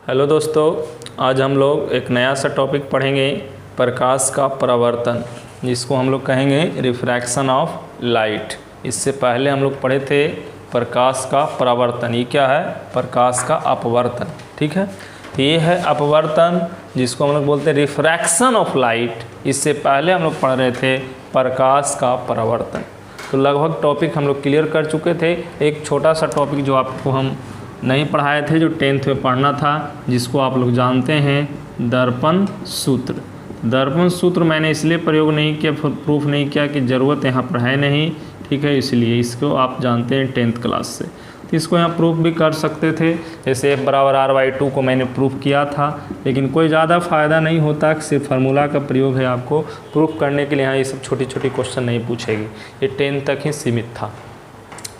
Hello दोस्तों, आज हम लोग एक नया सा टॉपिक पढ़ेंगे, प्रकाश का परावर्तन, जिसको हम लोग कहेंगे रिफ्रैक्शन ऑफ लाइट। इससे पहले हम लोग पढ़े थे प्रकाश का परावर्तन। ये क्या है? प्रकाश का अपवर्तन। ठीक है, तो ये है अपवर्तन, जिसको हम लोग बोलते हैं रिफ्रैक्शन ऑफ लाइट। इससे पहले हम लोग पढ़ रहे थे प्रकाश का परावर्तन। तो लगभग टॉपिक हम लोग क्लियर कर चुके थे। एक छोटा सा टॉपिक जो आपको हम नहीं पढ़ाए थे, जो 10th में पढ़ना था, जिसको आप लोग जानते हैं दर्पण सूत्र। दर्पण सूत्र मैंने इसलिए प्रयोग नहीं किया, प्रूफ नहीं किया कि ज़रूरत यहाँ पर है नहीं। ठीक है, इसलिए इसको आप जानते हैं 10th क्लास से। तो इसको यहाँ प्रूफ भी कर सकते थे, जैसे F=R/2 को मैंने प्रूफ किया था, लेकिन कोई ज़्यादा फ़ायदा नहीं होता। सिर्फ फार्मूला का प्रयोग है, आपको प्रूफ करने के लिए यहाँ ये सब छोटी छोटी क्वेश्चन नहीं पूछेगी। ये 10th तक ही सीमित था।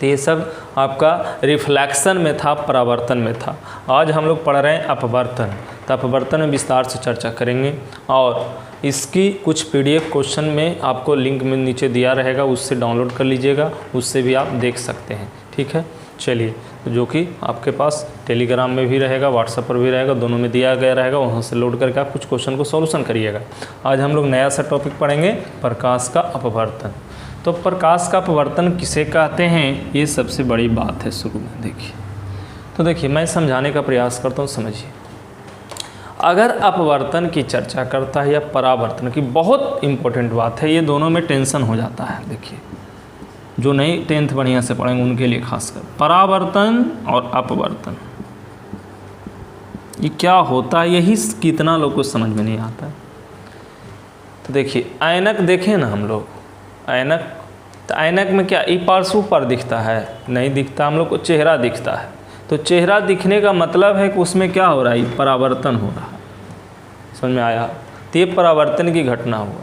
तो ये सब आपका रिफ्लेक्शन में था, परावर्तन में था। आज हम लोग पढ़ रहे हैं अपवर्तन। तो अपवर्तन में विस्तार से चर्चा करेंगे, और इसकी कुछ PDF क्वेश्चन में आपको लिंक में नीचे दिया रहेगा, उससे डाउनलोड कर लीजिएगा, उससे भी आप देख सकते हैं। ठीक है, चलिए, तो जो कि आपके पास टेलीग्राम में भी रहेगा, व्हाट्सएप पर भी रहेगा, दोनों में दिया गया रहेगा, वहाँ से लोड करके आप कुछ क्वेश्चन को सॉल्यूशन करिएगा। आज हम लोग नया सा टॉपिक पढ़ेंगे, प्रकाश का अपवर्तन। तो प्रकाश का अपवर्तन किसे कहते हैं, ये सबसे बड़ी बात है शुरू में। देखिए, तो देखिए मैं समझाने का प्रयास करता हूँ, समझिए। अगर अपवर्तन की चर्चा करता है या परावर्तन की, बहुत इम्पोर्टेंट बात है, ये दोनों में टेंशन हो जाता है। देखिए, जो नहीं 10th बढ़िया से पढ़ेंगे उनके लिए खासकर परावर्तन और अपवर्तन ये क्या होता है, यही कितना लोग को समझ में नहीं आता है। तो देखिए, ऐनक देखें ना हम लोग, ऐनक, तो ऐनक में क्या ई पार्श्व पर दिखता है? नहीं दिखता। हम लोग को चेहरा दिखता है। तो चेहरा दिखने का मतलब है कि उसमें क्या हो रहा है? परावर्तन हो रहा है। समझ में आया? तो ये परावर्तन की घटना हुआ।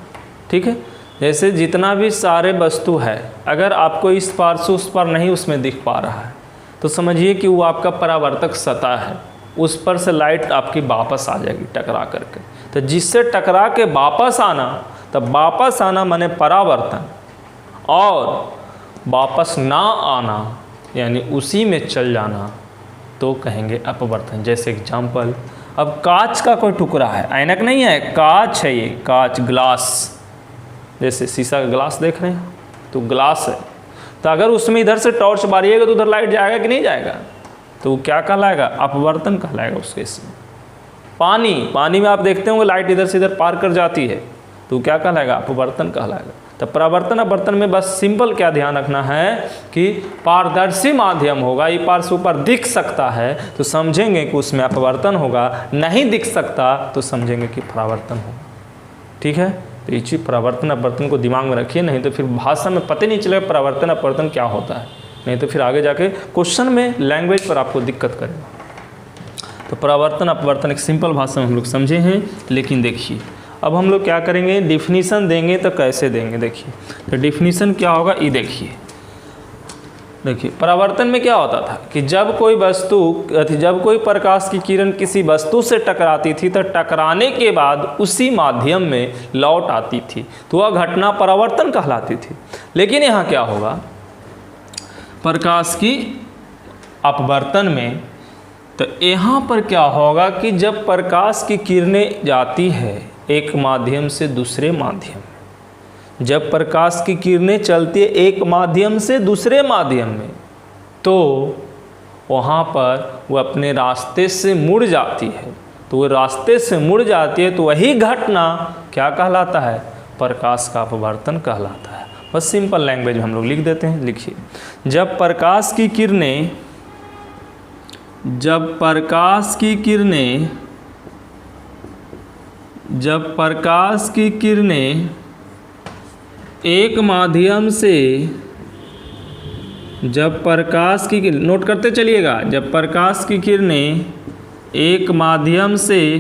ठीक है, जैसे जितना भी सारे वस्तु है, अगर आपको इस पार्श्व उस पर नहीं उसमें दिख पा रहा है, तो समझिए कि वो आपका परावर्तक सतह है। उस पर से लाइट आपकी वापस आ जाएगी टकरा करके। तो जिससे टकरा के वापस आना, तब वापस आना माने परावर्तन, और वापस ना आना यानी उसी में चल जाना, तो कहेंगे अपवर्तन। जैसे एग्जाम्पल, अब कांच का कोई टुकड़ा है, ऐनक नहीं है, कांच है, ये कांच, ग्लास, जैसे शीशा का ग्लास देख रहे हैं, तो ग्लास है। तो अगर उसमें इधर से टॉर्च मारिएगा तो उधर लाइट जाएगा कि नहीं जाएगा? तो वो क्या कहलाएगा? अपवर्तन कहलाएगा उसके। इसमें पानी में आप देखते होंगे लाइट इधर से इधर पार कर जाती है, तो क्या कहलाएगा? अपवर्तन कहलाएगा। तो परावर्तन अपवर्तन में बस सिंपल क्या ध्यान रखना है कि पारदर्शी माध्यम होगा, ये पार्श्व पर दिख सकता है तो समझेंगे कि उसमें अपवर्तन होगा, नहीं दिख सकता तो समझेंगे कि परावर्तन होगा। ठीक है, तो ये चीज़ परावर्तन अपवर्तन को दिमाग में रखिए, नहीं तो फिर भाषा में पता नहीं चलेगा परावर्तन अपवर्तन क्या होता है, नहीं तो फिर आगे जाके क्वेश्चन में लैंग्वेज पर आपको दिक्कत करेगा। तो परावर्तन अपवर्तन एक सिंपल भाषा में हम लोग समझे हैं, लेकिन देखिए अब हम लोग क्या करेंगे, डिफिनीसन देंगे तो कैसे देंगे। देखिए, तो डिफिनीसन क्या होगा, ये देखिए परावर्तन में क्या होता था कि जब कोई प्रकाश की किरण किसी वस्तु से टकराती थी, तो टकराने के बाद उसी माध्यम में लौट आती थी, तो वह घटना परावर्तन कहलाती थी। लेकिन यहाँ क्या होगा, प्रकाश की अपवर्तन में, तो यहाँ पर क्या होगा कि जब प्रकाश की किरणें जाती है एक माध्यम से दूसरे माध्यम, जब प्रकाश की किरणें चलती है एक माध्यम से दूसरे माध्यम में, तो वहाँ पर वो अपने रास्ते से मुड़ जाती है। तो वो रास्ते से मुड़ जाती है, तो वही घटना क्या कहलाता है? प्रकाश का अपवर्तन कहलाता है। बस सिंपल लैंग्वेज में हम लोग लिख देते हैं। लिखिए, जब प्रकाश की किरणें एक माध्यम से, नोट करते चलिएगा, जब प्रकाश की किरणें एक माध्यम से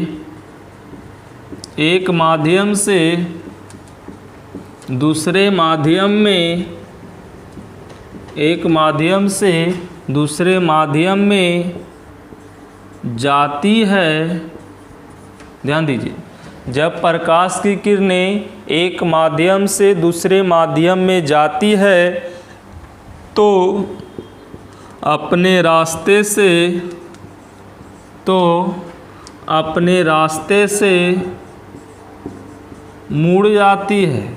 दूसरे माध्यम में, एक माध्यम से दूसरे माध्यम में जाती है, ध्यान दीजिए, जब प्रकाश की किरणें एक माध्यम से दूसरे माध्यम में जाती है, तो अपने रास्ते से अपने रास्ते से मुड़ जाती है,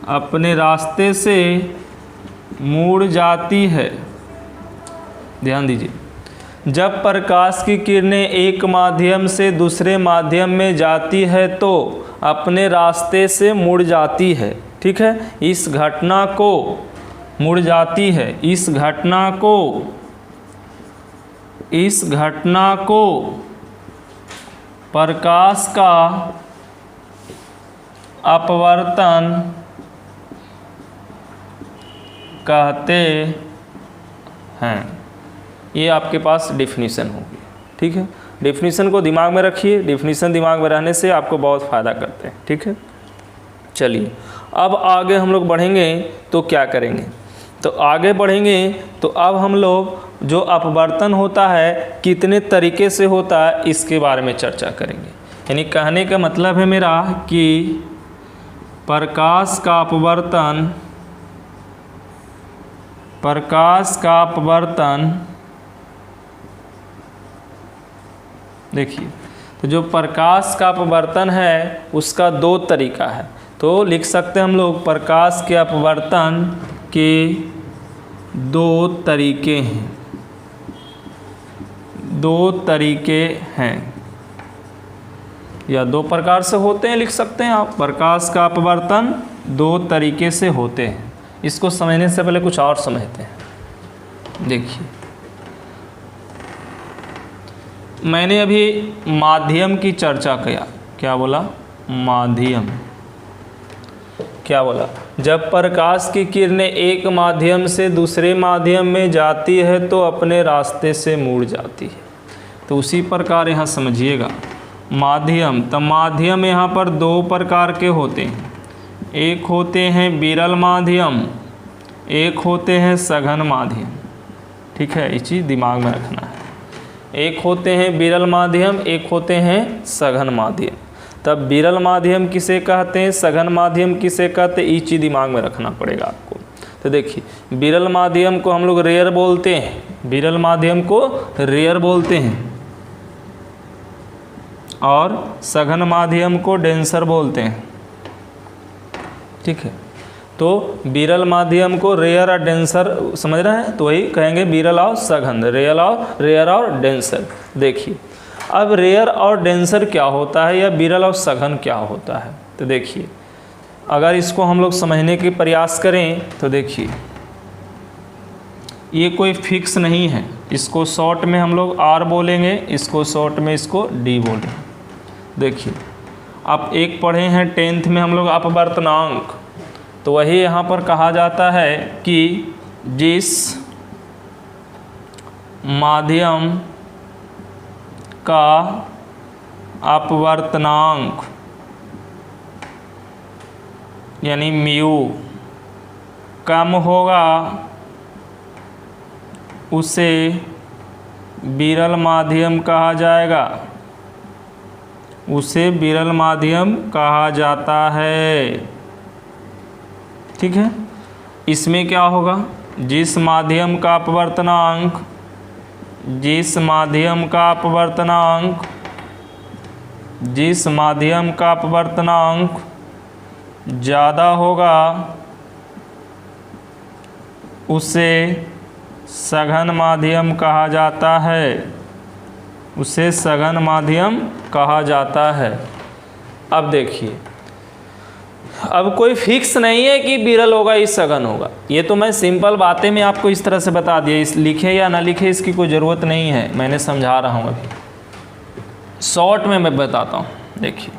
अपने रास्ते से मुड़ जाती है। ध्यान दीजिए, जब प्रकाश की किरणें एक माध्यम से दूसरे माध्यम में जाती है तो अपने रास्ते से मुड़ जाती है। ठीक है, इस घटना को मुड़ जाती है, इस घटना को प्रकाश का अपवर्तन कहते हैं। ये आपके पास डेफिनेशन होगी। ठीक है, डेफिनेशन को दिमाग में रखिए, डेफिनेशन दिमाग में रहने से आपको बहुत फ़ायदा करते हैं। ठीक है, चलिए अब आगे हम लोग बढ़ेंगे तो क्या करेंगे, तो आगे बढ़ेंगे तो अब हम लोग जो अपवर्तन होता है कितने तरीके से होता है इसके बारे में चर्चा करेंगे। यानी कहने का मतलब है मेरा कि प्रकाश का अपवर्तन देखिए, तो जो प्रकाश का अपवर्तन है उसका दो तरीका है। तो लिख सकते हैं हम लोग प्रकाश के अपवर्तन के दो तरीके हैं, या दो प्रकार से होते हैं, लिख सकते हैं आप। प्रकाश का अपवर्तन दो तरीके से होते हैं। इसको समझने से पहले कुछ और समझते हैं। देखिए, मैंने अभी माध्यम की चर्चा किया, क्या बोला, माध्यम, क्या बोला, जब प्रकाश की किरणें एक माध्यम से दूसरे माध्यम में जाती है तो अपने रास्ते से मुड़ जाती है। तो उसी प्रकार यहाँ समझिएगा माध्यम, तो माध्यम यहाँ पर दो प्रकार के होते हैं। एक होते हैं विरल माध्यम, एक होते हैं सघन माध्यम। ठीक है, ये चीज़ दिमाग में रखना है। एक होते हैं विरल माध्यम, एक होते हैं सघन माध्यम। तब विरल माध्यम किसे कहते हैं, सघन माध्यम किसे कहते हैं, ये चीज़ दिमाग में रखना पड़ेगा आपको। तो देखिए, विरल माध्यम को हम लोग रेयर बोलते हैं, विरल माध्यम को रेयर बोलते हैं, और सघन माध्यम को डेंसर बोलते हैं। ठीक है, तो विरल माध्यम को रेयर और डेंसर समझ रहे हैं, तो वही कहेंगे विरल और सघन, रेयर और डेंसर। देखिए, अब रेयर और डेंसर क्या होता है या विरल और सघन क्या होता है, तो देखिए अगर इसको हम लोग समझने के प्रयास करें तो देखिए ये कोई फिक्स नहीं है। इसको शॉर्ट में हम लोग R बोलेंगे, इसको शॉर्ट में इसको D बोलेंगे। देखिए, आप एक पढ़े हैं 10th में हम लोग अपवर्तनांक, तो वही यहाँ पर कहा जाता है कि जिस माध्यम का अपवर्तनांक यानी म्यू कम होगा उसे विरल माध्यम कहा जाएगा, उसे विरल माध्यम कहा जाता है। ठीक है, इसमें क्या होगा, जिस माध्यम का अपवर्तनांक ज़्यादा होगा उसे सघन माध्यम कहा जाता है, उसे सघन माध्यम कहा जाता है। अब देखिए, अब कोई फिक्स नहीं है कि विरल होगा ही सघन होगा, ये तो मैं सिंपल बातें में आपको इस तरह से बता दिया। इस लिखे या ना लिखे इसकी कोई ज़रूरत नहीं है, मैंने समझा रहा हूँ अभी, शॉर्ट में मैं बताता हूँ। देखिए,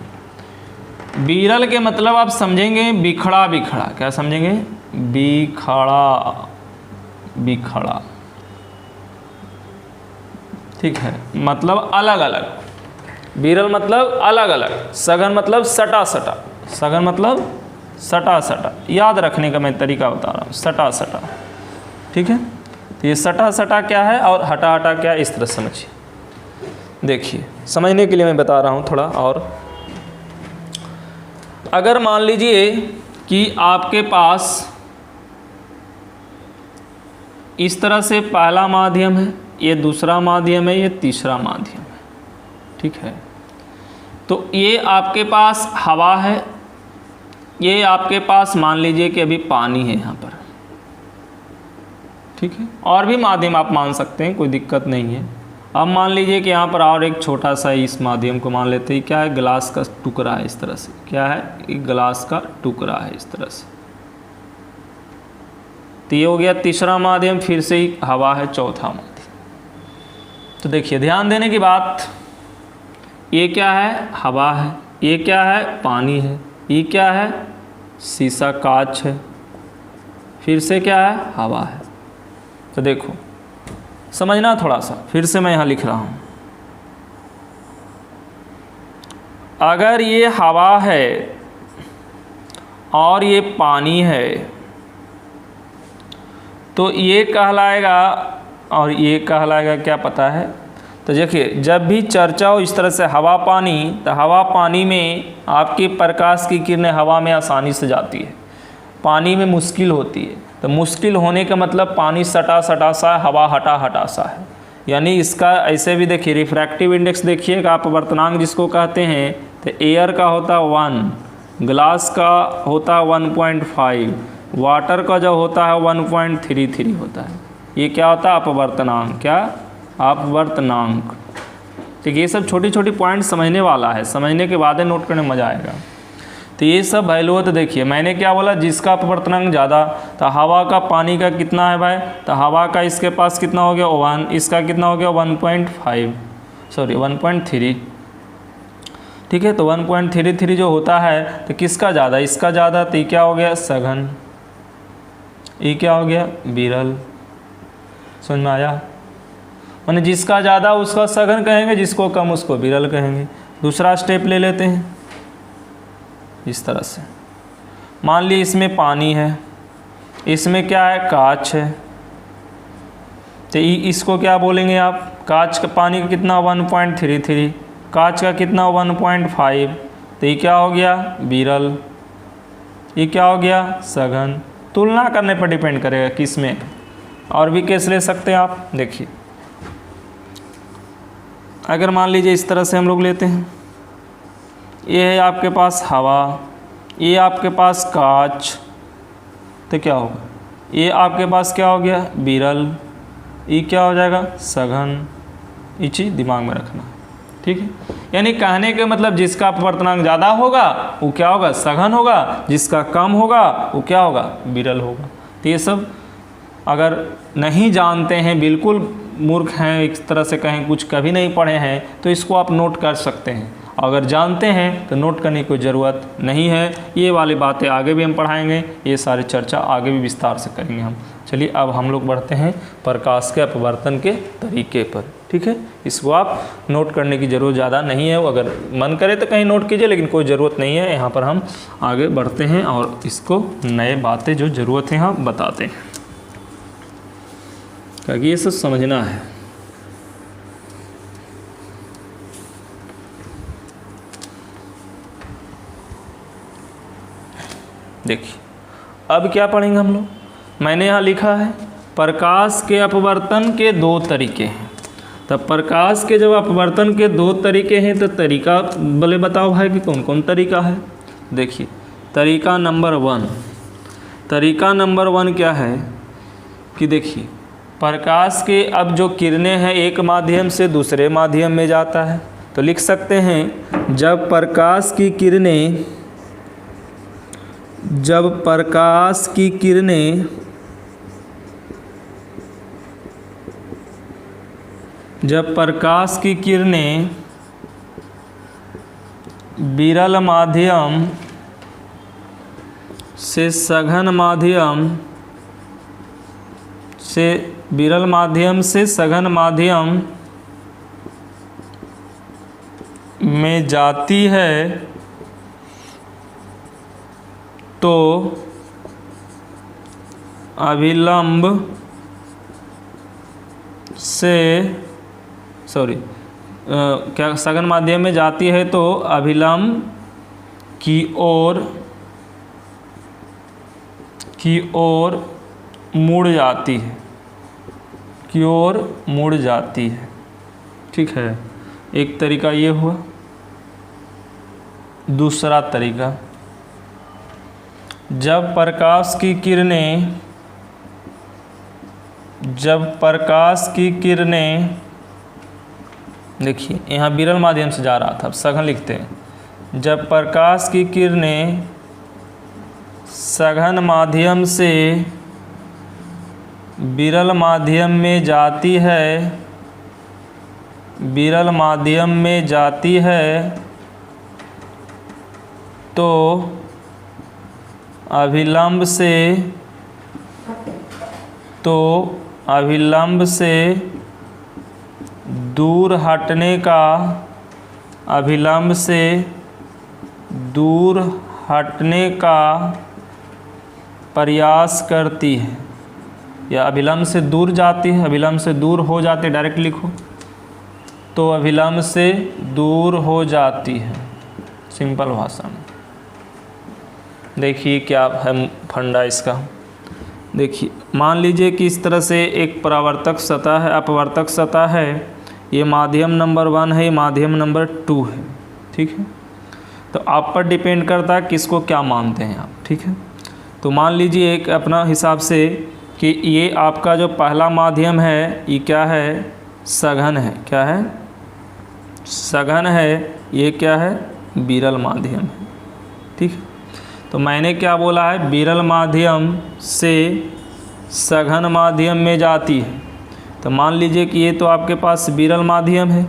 विरल के मतलब आप समझेंगे बिखड़ा बिखड़ा, क्या समझेंगे, बिखड़ा। ठीक है, मतलब अलग अलग। विरल मतलब अलग अलग, सघन मतलब सटा सटा, सघन मतलब सटा सटा। याद रखने का मैं तरीका बता रहा हूँ, सटा सटा। ठीक है, तो ये सटा सटा क्या है और हटा हटा क्या है, इस तरह समझिए। देखिए, समझने के लिए मैं बता रहा हूँ थोड़ा और। अगर मान लीजिए कि आपके पास इस तरह से पहला माध्यम है, ये दूसरा माध्यम है, ये तीसरा माध्यम है। ठीक है, तो ये आपके पास हवा है, ये आपके पास मान लीजिए कि अभी पानी है यहाँ पर, ठीक है। और भी माध्यम आप मान सकते हैं, कोई दिक्कत नहीं है। अब मान लीजिए कि यहाँ पर और एक छोटा सा इस माध्यम को मान लेते हैं, क्या है, ग्लास का टुकड़ा है इस तरह से, क्या है, एक ग्लास का टुकड़ा है इस तरह से। तो ये हो गया तीसरा माध्यम, फिर से ही हवा है चौथा माध्यम। तो देखिए ध्यान देने की बात, ये क्या है, हवा है, ये क्या है, पानी है, ये क्या है, शीशा कांच है, फिर से क्या है, हवा है। तो देखो समझना थोड़ा सा, फिर से मैं यहाँ लिख रहा हूँ। अगर ये हवा है और ये पानी है तो ये कहलाएगा और ये कहलाएगा, क्या पता है। तो देखिए जब भी चर्चा हो इस तरह से हवा पानी, तो हवा पानी में आपकी प्रकाश की किरणें हवा में आसानी से जाती है, पानी में मुश्किल होती है। तो मुश्किल होने का मतलब पानी सटा सटा सा है, हवा हटा हटा सा है। यानी इसका ऐसे भी देखिए रिफ्रैक्टिव इंडेक्स देखिएगा आप, अपवर्तनांक जिसको कहते हैं, तो एयर का होता 1, ग्लास का होता 1.5, वाटर का जो होता है 1.33 होता है। ये क्या होता है, अपवर्तनांक, क्या, अपवर्तनांक। ठीक है, ये सब छोटी छोटी पॉइंट समझने वाला है, समझने के बाद नोट करने में मज़ा आएगा। तो ये सब वैल्यू है। तो देखिए मैंने क्या बोला, जिसका अपवर्तनांक ज़्यादा, तो हवा का पानी का कितना है भाई, तो हवा का इसके पास कितना हो गया 1, इसका कितना हो गया 1.3। ठीक है, तो 1.33 जो होता है, तो किसका ज़्यादा, इसका ज़्यादा, तो ये क्या हो गया सघन, ये क्या हो गया विरल। समझ में आया, मैंने जिसका ज़्यादा उसका सघन कहेंगे, जिसको कम उसको विरल कहेंगे। दूसरा स्टेप ले लेते हैं इस तरह से, मान ली इसमें पानी है, इसमें क्या है, कांच है, तो इसको क्या बोलेंगे आप, कांच का पानी का कितना 1.33, कांच का कितना 1.5, तो ये क्या हो गया विरल, ये क्या हो गया सघन। तुलना करने पर डिपेंड करेगा किस में। और भी केस ले सकते हैं आप, देखिए अगर मान लीजिए इस तरह से हम लोग लेते हैं, ये है आपके पास हवा, ये आपके पास कांच, तो क्या होगा, ये आपके पास क्या हो गया विरल, ये क्या हो जाएगा सघन। ये चीज़ दिमाग में रखना, ठीक है। यानी कहने के मतलब जिसका अपवर्तनांक ज़्यादा होगा वो क्या होगा सघन होगा, जिसका कम होगा वो क्या होगा विरल होगा। तो ये सब अगर नहीं जानते हैं, बिल्कुल मूर्ख हैं एक तरह से कहें, कुछ कभी नहीं पढ़े हैं, तो इसको आप नोट कर सकते हैं। अगर जानते हैं तो नोट करने की कोई ज़रूरत नहीं है। ये वाली बातें आगे भी हम पढ़ाएंगे, ये सारी चर्चा आगे भी विस्तार से करेंगे हम। चलिए अब हम लोग बढ़ते हैं प्रकाश के अपवर्तन के तरीके पर, ठीक है। इसको आप नोट करने की ज़रूरत ज़्यादा नहीं है, अगर मन करे तो कहीं नोट कीजिए, लेकिन कोई ज़रूरत नहीं है। यहाँ पर हम आगे बढ़ते हैं और इसको नए बातें जो ज़रूरत है हम बताते हैं, क्योंकि ये सब समझना है। देखिए अब क्या पढ़ेंगे हम लोग, मैंने यहाँ लिखा है प्रकाश के अपवर्तन के 2 तरीके हैं। तब प्रकाश के जब अपवर्तन के 2 तरीके हैं, तो तरीका भले बताओ भाई कि कौन कौन तरीका है। देखिए तरीका नंबर 1, तरीका नंबर 1 क्या है कि देखिए प्रकाश के अब जो किरणें हैं एक माध्यम से दूसरे माध्यम में जाता है, तो लिख सकते हैं जब प्रकाश की किरणें विरल माध्यम से सघन माध्यम में जाती है, तो अभिलंब से क्या सघन माध्यम में जाती है तो अभिलंब की ओर मुड़ जाती है, ठीक है। एक तरीका ये हुआ। दूसरा तरीका, जब प्रकाश की किरणें देखिए यहाँ विरल माध्यम से जा रहा था, अब सघन लिखते हैं। जब प्रकाश की किरणें सघन माध्यम से विरल माध्यम में जाती है तो अभिलंब से दूर हटने का प्रयास करती है, या अभिलंब से दूर जाती है, अभिलंब से दूर हो जाती है, डायरेक्ट लिखो तो अभिलंब से दूर हो जाती है, सिंपल भाषा में। देखिए क्या है फंडा इसका। देखिए मान लीजिए कि इस तरह से एक परावर्तक सतह है, अपवर्तक सतह है, ये माध्यम नंबर 1 है, ये माध्यम नंबर 2 है, ठीक है। तो आप पर डिपेंड करता है किसको क्या मानते हैं आप, ठीक है। तो मान लीजिए एक अपना हिसाब से कि ये आपका जो पहला माध्यम है ये क्या है, सघन है, क्या है, सघन है, ये क्या है, विरल माध्यम है, ठीक है। तो मैंने क्या बोला है, विरल माध्यम से सघन माध्यम में जाती है। तो मान लीजिए कि ये तो आपके पास विरल माध्यम है,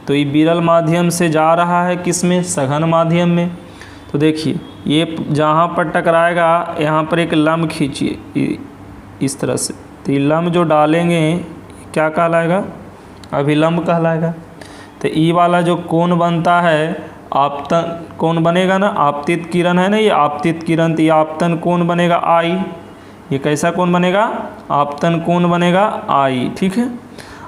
तो ये विरल माध्यम से जा रहा है किस में, सघन माध्यम में। तो देखिए ये जहाँ पर टकराएगा यहाँ पर एक लंब खींचिए इस तरह से, तो ये लंब जो डालेंगे क्या कहलाएगा, अभिलंब कहलाएगा। तो ई वाला जो कोण बनता है आपतन कोण बनेगा ना, आपतित किरण है ना, ये आपतित किरण, तो ये आपतन कोण बनेगा आई। ये कैसा कोण बनेगा, आपतन कोण बनेगा आई, ठीक है।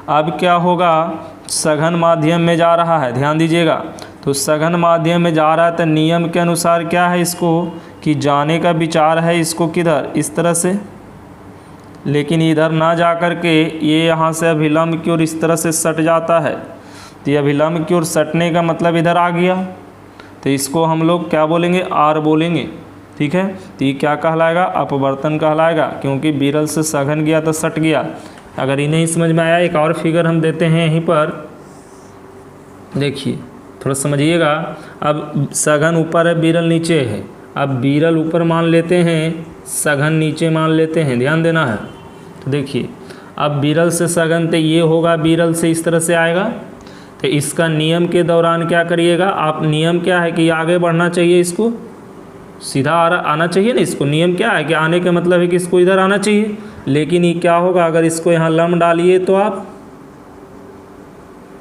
अब क्या होगा, सघन माध्यम में जा रहा है, ध्यान दीजिएगा। तो सघन माध्यम में जा रहा है तो नियम के अनुसार क्या है इसको, कि जाने का विचार है इसको किधर, इस तरह से, लेकिन इधर ना जा कर के ये यहाँ से अभिलंब की ओर इस तरह से सट जाता है। तो ये अभिलंब की ओर सटने का मतलब इधर आ गया, तो इसको हम लोग क्या बोलेंगे, आर बोलेंगे, ठीक है। तो ये क्या कहलाएगा, अपवर्तन कहलाएगा, क्योंकि विरल से सघन गया तो सट गया। अगर ये नहीं समझ में आया, एक और फिगर हम देते हैं यहीं पर, देखिए थोड़ा समझिएगा। अब सघन ऊपर है, विरल नीचे है। अब विरल ऊपर मान लेते हैं, सघन नीचे मान लेते हैं, ध्यान देना है। तो देखिए अब विरल से सघन तो ये होगा, विरल से इस तरह से आएगा। तो इसका नियम के दौरान क्या करिएगा आप, नियम क्या है कि आगे बढ़ना चाहिए, इसको सीधा आना चाहिए ना। इसको नियम क्या है कि आने का मतलब है कि इसको इधर आना चाहिए, लेकिन ये क्या होगा, अगर इसको यहाँ लंब डालिए तो आप,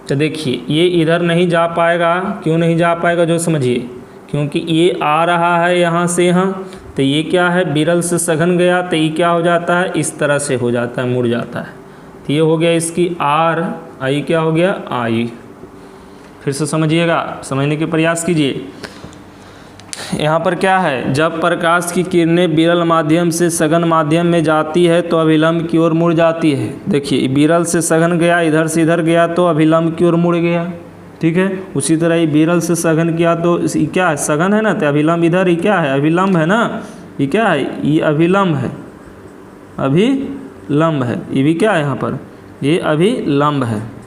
तो देखिए ये इधर नहीं जा पाएगा। क्यों नहीं जा पाएगा, जो समझिए, क्योंकि ये आ रहा है यहाँ से यहाँ, तो ये क्या है, विरल से सघन गया, तो ये क्या हो जाता है, इस तरह से हो जाता है, मुड़ जाता है। तो ये हो गया इसकी आर, आई क्या हो गया, आई। फिर से समझिएगा, समझने के प्रयास कीजिए। यहाँ पर क्या है, जब प्रकाश की किरणें विरल माध्यम से सघन माध्यम में जाती है तो अभिलंब की ओर मुड़ जाती है। देखिए विरल से सघन गया, इधर से इधर गया तो अभिलंब की ओर मुड़ गया, ठीक है। उसी तरह ये विरल से सघन किया तो क्या है, सघन है ना, तो अभिलंब इधर, ये क्या है, अभिलंब है ना, ये क्या है, ये अभिलंब है, अभिलंब है, ये भी क्या है यहाँ पर, ये अभिलंब है।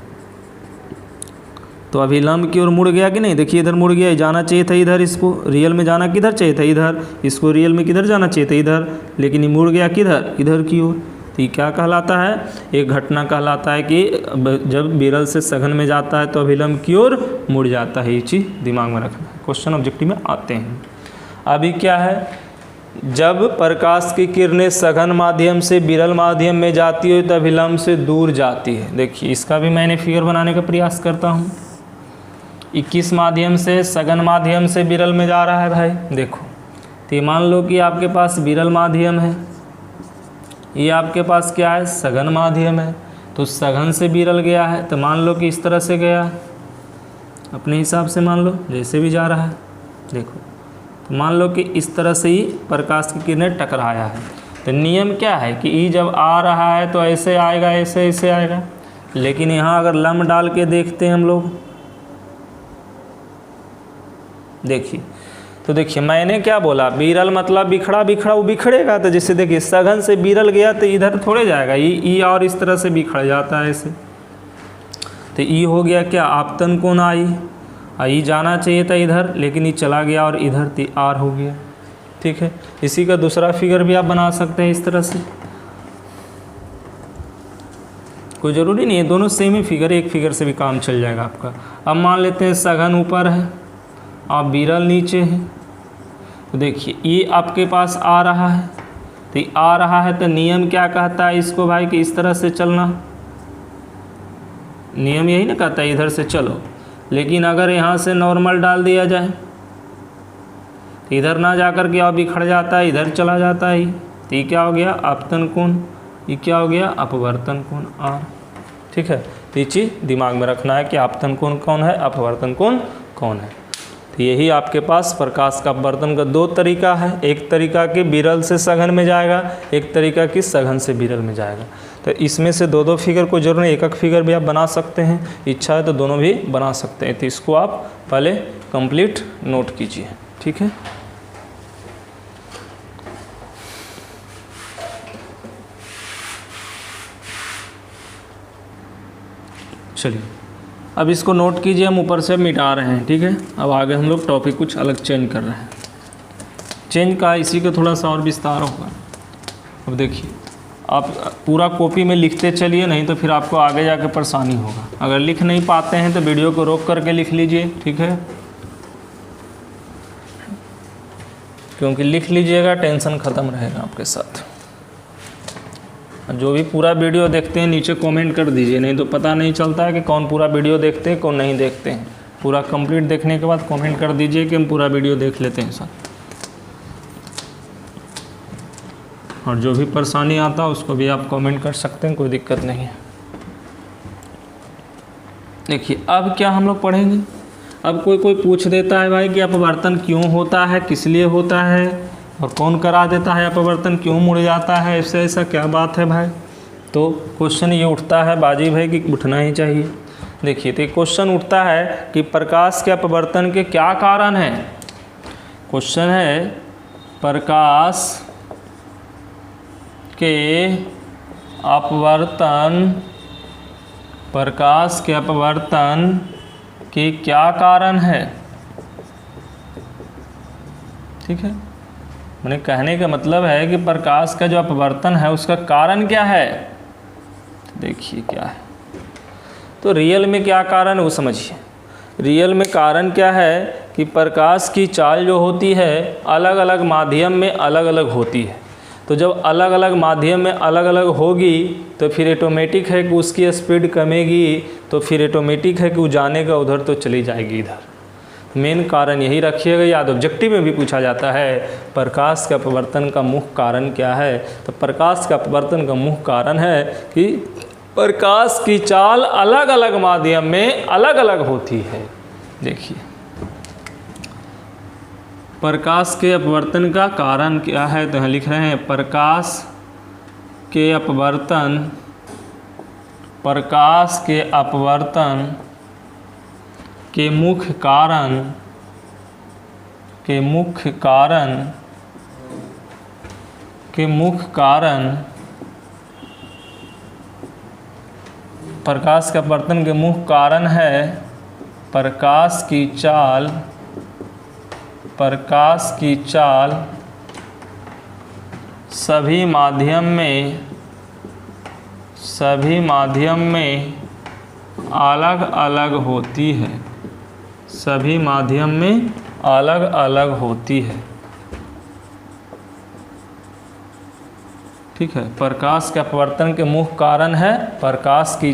तो अभिलंब की ओर मुड़ गया कि नहीं, देखिए इधर मुड़ गया, जाना चाहिए था इधर, इसको रियल में जाना किधर चाहिए था, इधर, इसको रियल में किधर जाना चाहिए था, इधर, लेकिन ये मुड़ गया किधर, इधर की ओर। तो ये क्या कहलाता है, एक घटना कहलाता है कि जब विरल से सघन में जाता है तो अभिलंब की ओर मुड़ जाता है। ये चीज़ दिमाग में रखना, क्वेश्चन ऑब्जेक्टिव में आते हैं। अभी क्या है, जब प्रकाश की किरणें सघन माध्यम से विरल माध्यम में जाती हो तो अभिलंब से दूर जाती है। देखिए इसका भी मैंने फिगर बनाने का प्रयास करता हूँ। 21 माध्यम से सघन माध्यम से विरल में जा रहा है भाई, देखो। तो मान लो कि आपके पास विरल माध्यम है, ये आपके पास क्या है, सघन माध्यम है। तो सघन से विरल गया है, तो मान लो कि इस तरह से गया, अपने हिसाब से मान लो जैसे भी जा रहा है, देखो। तो मान लो कि इस तरह से ही प्रकाश की किरणें टकराया है। तो नियम क्या है कि ई जब आ रहा है तो ऐसे आएगा, ऐसे ऐसे आएगा। लेकिन यहाँ अगर लंब डाल के देखते हैं हम लोग, देखिए, तो देखिए मैंने क्या बोला, विरल मतलब बिखरा बिखरा, वो बिखरेगा। तो जैसे देखिए सघन से विरल गया तो इधर थोड़े जाएगा, ई और इस तरह से बिखर जाता है ऐसे। तो ई हो गया क्या, आपतन कोण आई जाना चाहिए था इधर, लेकिन ये चला गया और इधर तो आर हो गया। ठीक है, इसी का दूसरा फिगर भी आप बना सकते हैं इस तरह से, कोई ज़रूरी नहीं है दोनों सेम ही फिगर, एक फिगर से भी काम चल जाएगा आपका। अब मान लेते हैं सघन ऊपर है और विरल नीचे है। तो देखिए ये आपके पास आ रहा है, तो ये आ रहा है तो नियम क्या कहता है इसको भाई कि इस तरह से चलना, नियम यही ना कहता है इधर से चलो। लेकिन अगर यहाँ से नॉर्मल डाल दिया जाए तो इधर ना जाकर के और बिखर जाता है, इधर चला जाता है। तो ये क्या हो गया, आपतन कोण, ये क्या हो गया, अपवर्तन कोण आर। ठीक है, तो ये चीज़ दिमाग में रखना है कि आपतन कोण कौन है, अपवर्तन कोण कौन है। तो यही आपके पास प्रकाश का अपवर्तन का दो तरीका है, एक तरीका कि विरल से सघन में जाएगा, एक तरीका कि सघन से विरल में जाएगा। तो इसमें से दो फिगर को जरूर नहीं, एक फिगर भी आप बना सकते हैं, इच्छा है तो दोनों भी बना सकते हैं। तो इसको आप पहले कंप्लीट नोट कीजिए। ठीक है, चलिए अब इसको नोट कीजिए, हम ऊपर से मिटा रहे हैं। ठीक है, अब आगे हम लोग टॉपिक कुछ अलग चेंज कर रहे हैं, चेंज का इसी का थोड़ा सा और विस्तार होगा। अब देखिए आप पूरा कॉपी में लिखते चलिए, नहीं तो फिर आपको आगे जाके परेशानी होगा। अगर लिख नहीं पाते हैं तो वीडियो को रोक करके लिख लीजिए। ठीक है, क्योंकि लिख लीजिएगा टेंशन ख़त्म रहेगा आपके साथ। जो भी पूरा वीडियो देखते हैं नीचे कमेंट कर दीजिए, नहीं तो पता नहीं चलता है कि कौन पूरा वीडियो देखते हैं कौन नहीं देखते हैं। पूरा कंप्लीट देखने के बाद कमेंट कर दीजिए कि हम पूरा वीडियो देख लेते हैं सर। और जो भी परेशानी आता है उसको भी आप कमेंट कर सकते हैं, कोई दिक्कत नहीं है। देखिए अब क्या हम लोग पढ़ेंगे, अब कोई पूछ देता है भाई कि अपवर्तन क्यों होता है, किस लिए होता है और कौन करा देता है, अपवर्तन क्यों मुड़ जाता है, ऐसे ऐसा क्या बात है भाई। तो क्वेश्चन ये उठता है बाजी भाई कि उठना ही चाहिए। देखिए तो क्वेश्चन उठता है कि प्रकाश के अपवर्तन के क्या कारण हैं। क्वेश्चन है प्रकाश के अपवर्तन के क्या कारण है। ठीक है, मैंने कहने का मतलब है कि प्रकाश का जो अपवर्तन है उसका कारण क्या है। देखिए क्या है, तो रियल में क्या कारण है वो समझिए। रियल में कारण क्या है कि प्रकाश की चाल जो होती है अलग अलग माध्यम में अलग अलग होती है। तो जब अलग अलग माध्यम में अलग अलग होगी तो फिर ऑटोमेटिक है कि उसकी स्पीड कमेगी, तो फिर ऑटोमेटिक है कि वो जानेगा उधर तो चली जाएगी इधर। मेन कारण यही रखिएगा, याद ऑब्जेक्टिव में भी पूछा जाता है प्रकाश का अपवर्तन का मुख्य कारण क्या है। तो प्रकाश का अपवर्तन का मुख्य कारण है कि प्रकाश की चाल अलग अलग माध्यम में अलग अलग होती है। देखिए प्रकाश के अपवर्तन का कारण क्या है, तो यहाँ लिख रहे हैं प्रकाश के अपवर्तन के मुख्य कारण प्रकाश के अपवर्तन के मुख्य कारण है प्रकाश की चाल सभी माध्यम में अलग अलग होती है। सभी माध्यम में अलग अलग होती है। ठीक है, प्रकाश के अपवर्तन के मुख्य कारण है प्रकाश की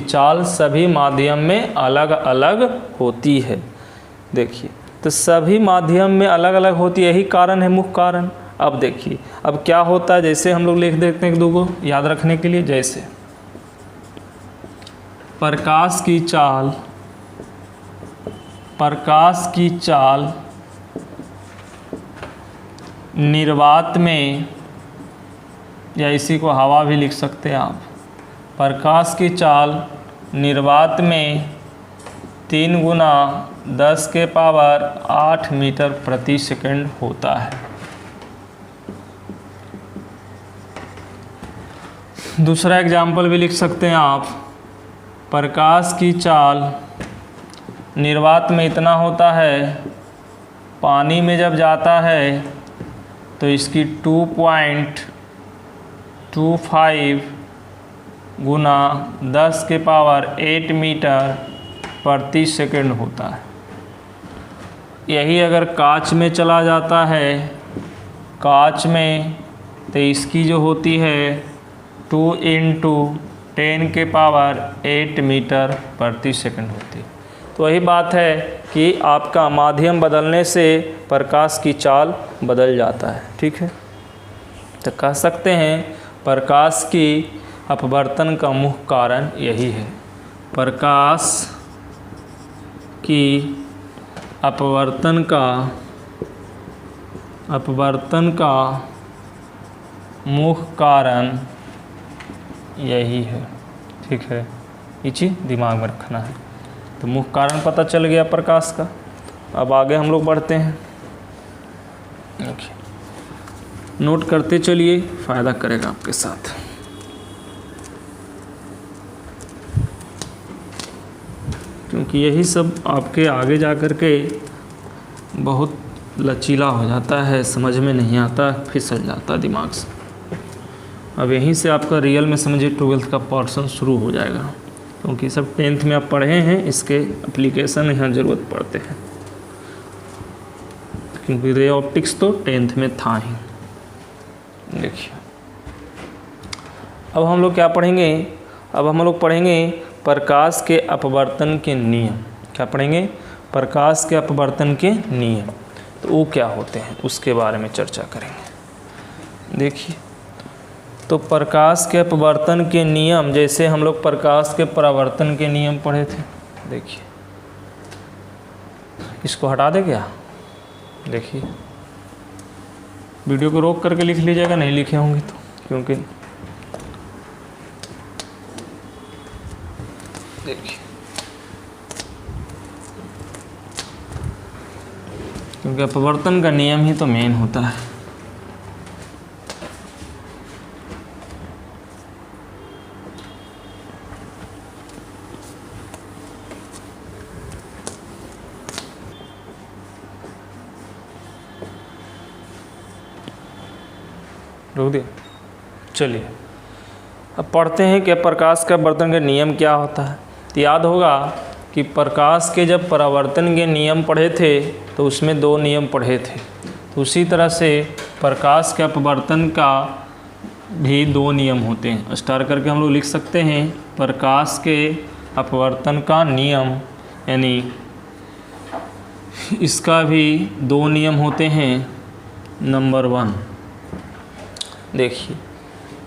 चाल सभी माध्यम में अलग अलग होती है। देखिए तो सभी माध्यम में अलग अलग होती है, यही कारण है मुख्य कारण। अब देखिए अब क्या होता है, जैसे हम लोग लिख देते हैं दो को याद रखने के लिए, जैसे प्रकाश की चाल निर्वात में, या इसी को हवा भी लिख सकते हैं आप, प्रकाश की चाल निर्वात में 3 गुना 10 के पावर 8 मीटर प्रति सेकंड होता है। दूसरा एग्जाम्पल भी लिख सकते हैं आप, प्रकाश की चाल निर्वात में इतना होता है, पानी में जब जाता है तो इसकी 2.25 गुना 10 के पावर 8 मीटर प्रति सेकंड होता है। यही अगर कांच में चला जाता है, कांच में, तो इसकी जो होती है 2 × 10 के पावर 8 मीटर प्रति सेकंड होती है। तो वही बात है कि आपका माध्यम बदलने से प्रकाश की चाल बदल जाता है। ठीक है, तो कह सकते हैं प्रकाश की अपवर्तन का मुख्य कारण यही है। प्रकाश की अपवर्तन का मुख्य कारण यही है। ठीक है, ये चीज़ दिमाग में रखना है। तो मुख्य कारण पता चल गया प्रकाश का। अब आगे हम लोग बढ़ते हैं। नोट करते चलिए, फ़ायदा करेगा आपके साथ। क्योंकि यही सब आपके आगे जा कर के बहुत लचीला हो जाता है, समझ में नहीं आता, फिसल जाता दिमाग से। अब यहीं से आपका रियल में समझिए 12th का पोर्शन शुरू हो जाएगा, क्योंकि सब 10th में आप पढ़े हैं, इसके एप्लीकेशन यहाँ ज़रूरत पड़ते हैं। क्योंकि रे ऑप्टिक्स तो 10th में था ही। देखिए अब हम लोग क्या पढ़ेंगे, अब हम लोग पढ़ेंगे प्रकाश के अपवर्तन के नियम। क्या पढ़ेंगे? प्रकाश के अपवर्तन के नियम। तो वो क्या होते हैं उसके बारे में चर्चा करेंगे। देखिए, तो प्रकाश के अपवर्तन के नियम, जैसे हम लोग प्रकाश के परावर्तन के नियम पढ़े थे। देखिए, इसको हटा दे क्या? देखिए, वीडियो को रोक करके लिख लीजिएगा, नहीं लिखे होंगे तो, क्योंकि देखिए, क्योंकि अपवर्तन का नियम ही तो मेन होता है। रोक दिया। चलिए अब पढ़ते हैं कि प्रकाश का अपवर्तन का नियम क्या होता है। तो याद होगा कि प्रकाश के जब परावर्तन के नियम पढ़े थे तो उसमें 2 नियम पढ़े थे। तो उसी तरह से प्रकाश के अपवर्तन का भी 2 नियम होते हैं। स्टार करके हम लोग लिख सकते हैं प्रकाश के अपवर्तन का नियम, यानी इसका भी 2 नियम होते हैं। नंबर 1, देखिए,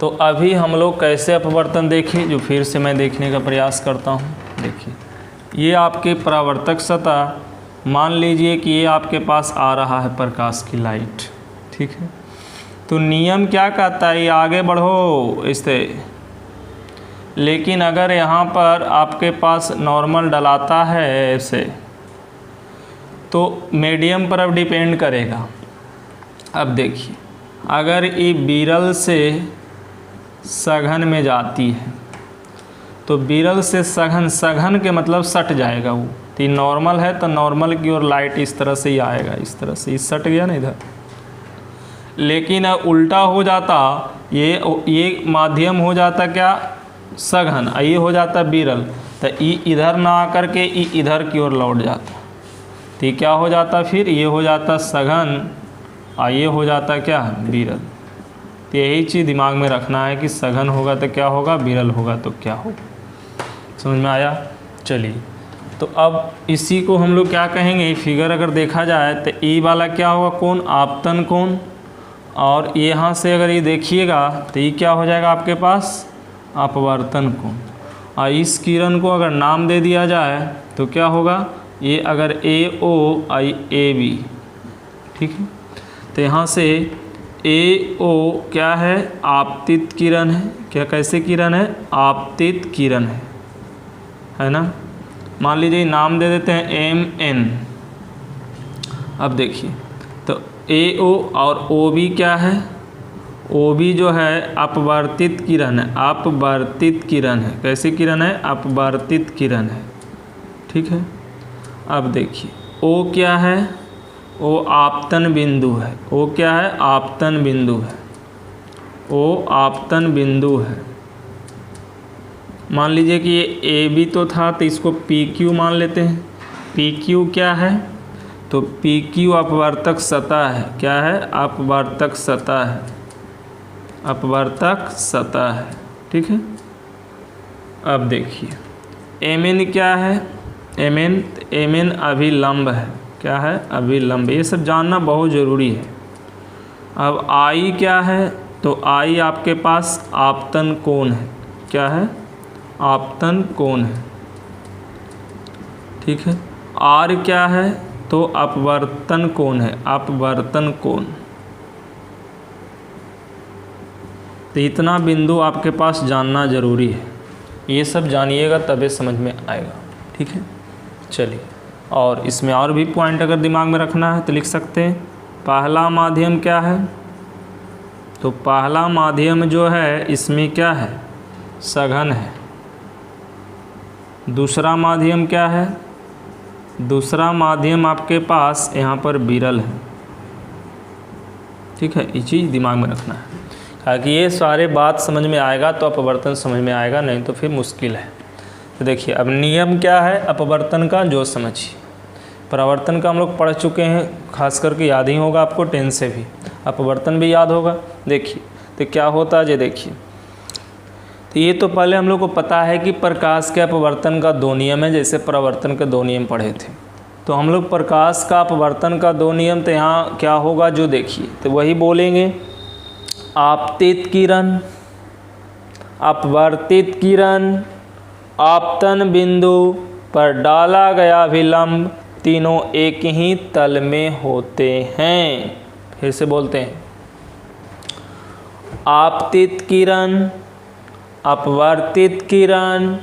तो अभी हम लोग कैसे अपवर्तन देखें, जो फिर से मैं देखने का प्रयास करता हूँ। देखिए, ये आपके परावर्तक सतह, मान लीजिए कि ये आपके पास आ रहा है प्रकाश की लाइट। ठीक है, तो नियम क्या कहता है, ये आगे बढ़ो इससे। लेकिन अगर यहाँ पर आपके पास नॉर्मल डलाता है ऐसे, तो मीडियम पर अब डिपेंड करेगा। अब देखिए, अगर ये विरल से सघन में जाती है तो विरल से सघन, सघन के मतलब सट जाएगा वो। तो ये नॉर्मल है तो नॉर्मल की ओर लाइट इस तरह से ही आएगा, इस तरह से, इस सट गया ना इधर। लेकिन उल्टा हो जाता, ये माध्यम हो जाता क्या, सघन, ये हो जाता विरल, तो ये इधर ना आकर के ये इधर की ओर लौट जाता। तो ये क्या हो जाता, फिर ये हो जाता सघन, ये हो जाता क्या, विरल। तो यही चीज़ दिमाग में रखना है कि सघन होगा तो क्या होगा, विरल होगा तो क्या होगा। समझ में आया? चलिए, तो अब इसी को हम लोग क्या कहेंगे, फिगर अगर देखा जाए तो ई वाला क्या होगा, कोण, आपतन कोण। और यहाँ से अगर ये देखिएगा तो ये क्या हो जाएगा आपके पास, अपवर्तन कोण। और इस किरण को अगर नाम दे दिया जाए तो क्या होगा, ये अगर ए ओ आई ए बी। ठीक है, तो यहाँ से ए ओ क्या है, आपतित किरण है। क्या, कैसे किरण है, आपतित किरण है ना। मान लीजिए नाम दे देते हैं MN। अब देखिए तो AO और OB क्या है, OB जो है अपवर्तित किरण है, अपवर्तित किरण है। कैसी किरण है, अपवर्तित किरण है, ठीक है। अब देखिए O क्या है, O आपतन बिंदु है, O क्या है, आपतन बिंदु है, O आपतन बिंदु है। मान लीजिए कि ये AB तो था तो इसको PQ मान लेते हैं। PQ क्या है, तो PQ अपवर्तक सतह है। क्या है, अपवर्तक सतह है, अपवर्तक सतह है, ठीक है। अब देखिए MN क्या है, MN अभिलंब है। क्या है, अभिलंब। ये सब जानना बहुत ज़रूरी है। अब I क्या है, तो I आपके पास आपतन कोण है। क्या है, आपतन कोण है, ठीक है। R क्या है, तो अपवर्तन कोण है, अपवर्तन कोण। तो इतना बिंदु आपके पास जानना ज़रूरी है। ये सब जानिएगा तभी समझ में आएगा, ठीक है। चलिए, और इसमें और भी पॉइंट अगर दिमाग में रखना है तो लिख सकते हैं। पहला माध्यम क्या है, तो पहला माध्यम जो है इसमें क्या है, सघन है। दूसरा माध्यम क्या है, दूसरा माध्यम आपके पास यहाँ पर विरल है, ठीक है। ये चीज़ दिमाग में रखना है, ताकि ये सारे बात समझ में आएगा तो अपवर्तन समझ में आएगा, नहीं तो फिर मुश्किल है। तो देखिए अब नियम क्या है अपवर्तन का, जो समझिए। परावर्तन का हम लोग पढ़ चुके हैं, खास करके याद ही होगा आपको, 10 से भी। अपवर्तन भी याद होगा। देखिए तो क्या होता है, ये देखिए। तो ये तो पहले हम लोग को पता है कि प्रकाश के अपवर्तन का 2 नियम है, जैसे परावर्तन के 2 नियम पढ़े थे। तो हम लोग प्रकाश का अपवर्तन का 2 नियम, तो यहाँ क्या होगा जो देखिए, तो वही बोलेंगे। आपतित किरण, अपवर्तित किरण, आपतन बिंदु पर डाला गया विलंब, तीनों एक ही तल में होते हैं। फिर से बोलते हैं, आपतित किरण, अपवर्तित किरण,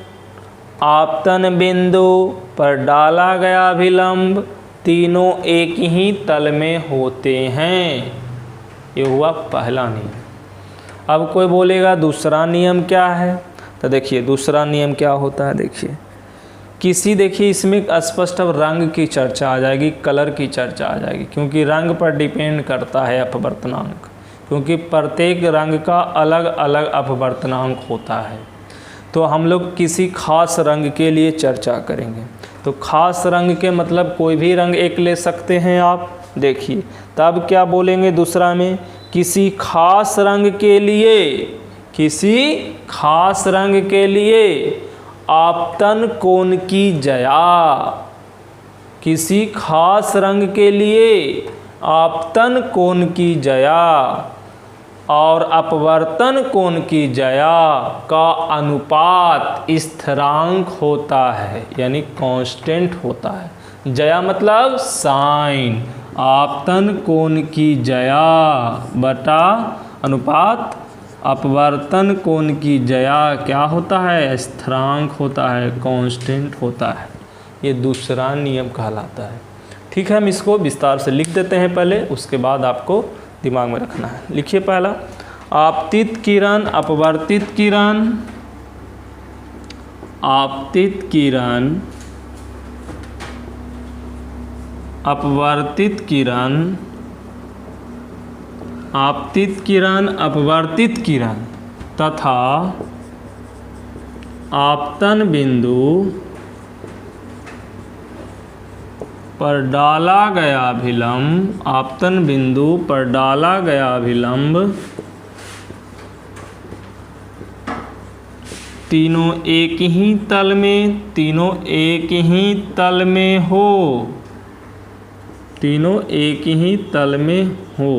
आपतन बिंदु पर डाला गया विलंब, तीनों एक ही तल में होते हैं। ये हुआ पहला नियम। अब कोई बोलेगा दूसरा नियम क्या है, तो देखिए दूसरा नियम क्या होता है। देखिए किसी, देखिए इसमें स्पष्ट अब रंग की चर्चा आ जाएगी, कलर की चर्चा आ जाएगी, क्योंकि रंग पर डिपेंड करता है अपवर्तनांक, क्योंकि प्रत्येक रंग का अलग अलग अपवर्तनांक होता है। तो हम लोग किसी खास रंग के लिए चर्चा करेंगे। तो खास रंग के मतलब कोई भी रंग एक ले सकते हैं आप। देखिए तब क्या बोलेंगे दूसरा में, किसी खास रंग के लिए, किसी खास रंग के लिए आपतन कोण की जया, किसी खास रंग के लिए आपतन कोण की जया और अपवर्तन कोण की जया का अनुपात स्थिरांक होता है, यानी कांस्टेंट होता है। जया मतलब साइन, आपतन कोण की जया बटा अनुपात अपवर्तन कोण की जया क्या होता है, स्थिरांक होता है, कांस्टेंट होता है। ये दूसरा नियम कहलाता है, ठीक है। हम इसको विस्तार से लिख देते हैं पहले, उसके बाद आपको दिमाग में रखना है। लिखिए पहला, आपतित किरण, अपवर्तित किरण, आपतित किरण, अपवर्तित किरण, आपतित किरण, अपवर्तित किरण तथा आपतन बिंदु पर डाला गया विलंब, आपतन बिंदु पर डाला गया विलंब तीनों एक ही तल में, तीनों एक ही तल में हो, तीनों एक ही तल में हो।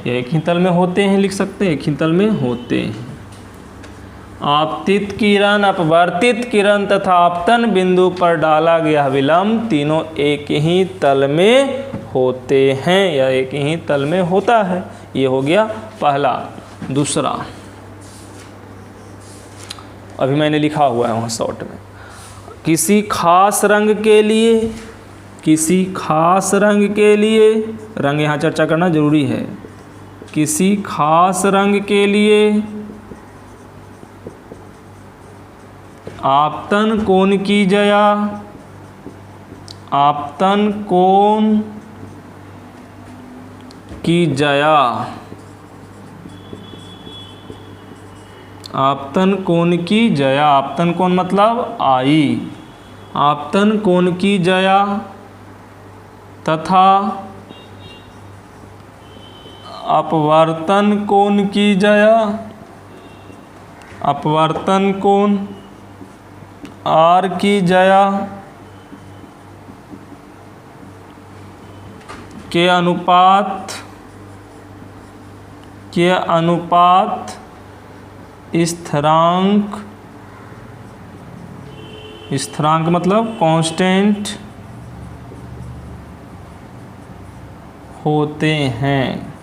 एक ही तल में होते हैं लिख सकते हैं, एक ही तल में होते हैं। आपतित किरण, अपवर्तित किरण तथा आपतन बिंदु पर डाला गया विलंब तीनों एक ही तल में होते हैं या एक ही तल में होता है। ये हो गया पहला। दूसरा अभी मैंने लिखा हुआ है वहाँ शॉर्ट में, किसी खास रंग के लिए, किसी खास रंग के लिए, रंग यहाँ चर्चा करना जरूरी है, किसी खास रंग के लिए आपतन कोण की जया, आपतन कोण की जया, आपतन कोण की जया, आपतन कोण मतलब आई, आपतन कोण की जया तथा अपवर्तन कोण की जया, अपवर्तन कोण आर की जया के अनुपात, के अनुपात स्थिरांक, स्थिरांक मतलब कांस्टेंट होते हैं।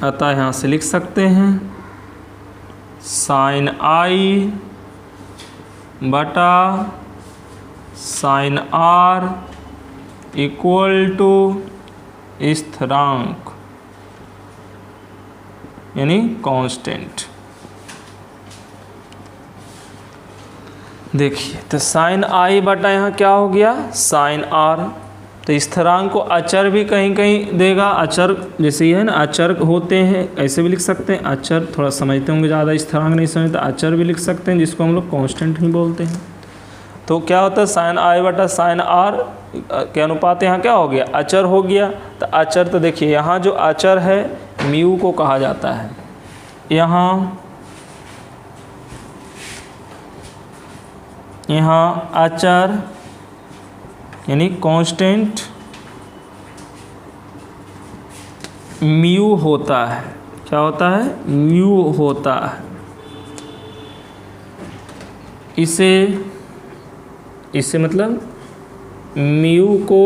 अतः यहाँ से लिख सकते हैं साइन आई बटा साइन आर इक्वल टू स्थिरांक यानी कांस्टेंट। देखिए तो साइन आई बटा यहाँ क्या हो गया साइन आर, तो स्थिरांक को अचर भी कहीं कहीं देगा, अचर जैसे ये है ना अचर होते हैं ऐसे भी लिख सकते हैं, अचर थोड़ा समझते होंगे ज़्यादा, स्थिरांक नहीं समझते अचर भी लिख सकते हैं जिसको हम लोग कांस्टेंट ही बोलते हैं। तो क्या होता है साइन आई बटा साइन आर के अनुपात यहाँ क्या हो गया अचर हो गया। तो अचर तो देखिए यहाँ जो अचर है म्यू को कहा जाता है, यहाँ अचर यानी कांस्टेंट म्यू होता है, क्या होता है म्यू होता है। इसे मतलब म्यू को,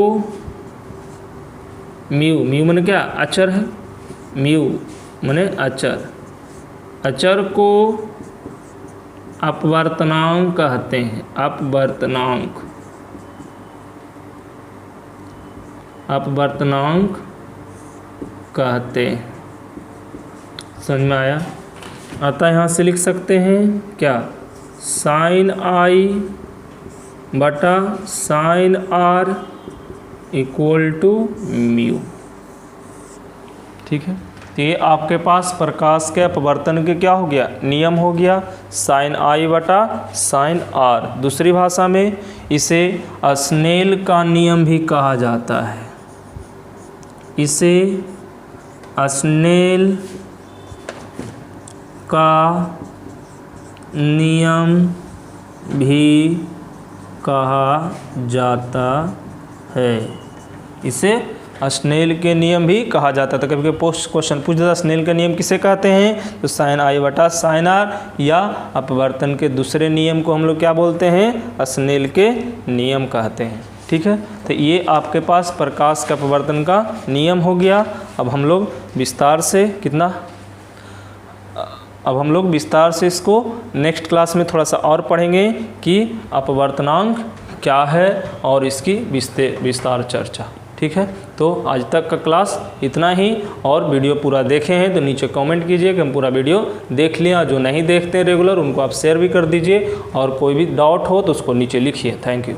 म्यू माने क्या अचर है, म्यू माने अचर, अचर को अपवर्तनांक कहते हैं, अपवर्तनांक, अपवर्तनांक कहते हैं। समझ में आया। अतः यहाँ से लिख सकते हैं क्या साइन आई बटा sine r equal to mu. ठीक है, तो ये आपके पास प्रकाश के अपवर्तन के क्या हो गया नियम हो गया, साइन आई बटा साइन आर। दूसरी भाषा में इसे स्नेल का नियम भी कहा जाता है, इसे स्नेल का नियम भी कहा जाता है, इसे स्नेल के नियम भी कहा जाता था। कभी कभी पोस्ट क्वेश्चन पूछ देता स्नेल का नियम किसे कहते हैं, तो साइन आई बटा साइन आर या अपवर्तन के दूसरे नियम को हम लोग क्या बोलते हैं स्नेल के नियम कहते हैं। ठीक है, तो ये आपके पास प्रकाश के अपवर्तन का नियम हो गया। अब हम लोग विस्तार से अब हम लोग विस्तार से इसको नेक्स्ट क्लास में थोड़ा सा और पढ़ेंगे कि अपवर्तनांक क्या है और इसकी विस्तार चर्चा। ठीक है, तो आज तक का क्लास इतना ही, और वीडियो पूरा देखे हैं तो नीचे कमेंट कीजिए कि हम पूरा वीडियो देख लिया। जो नहीं देखते रेगुलर उनको आप शेयर भी कर दीजिए, और कोई भी डाउट हो तो उसको नीचे लिखिए। Thank you.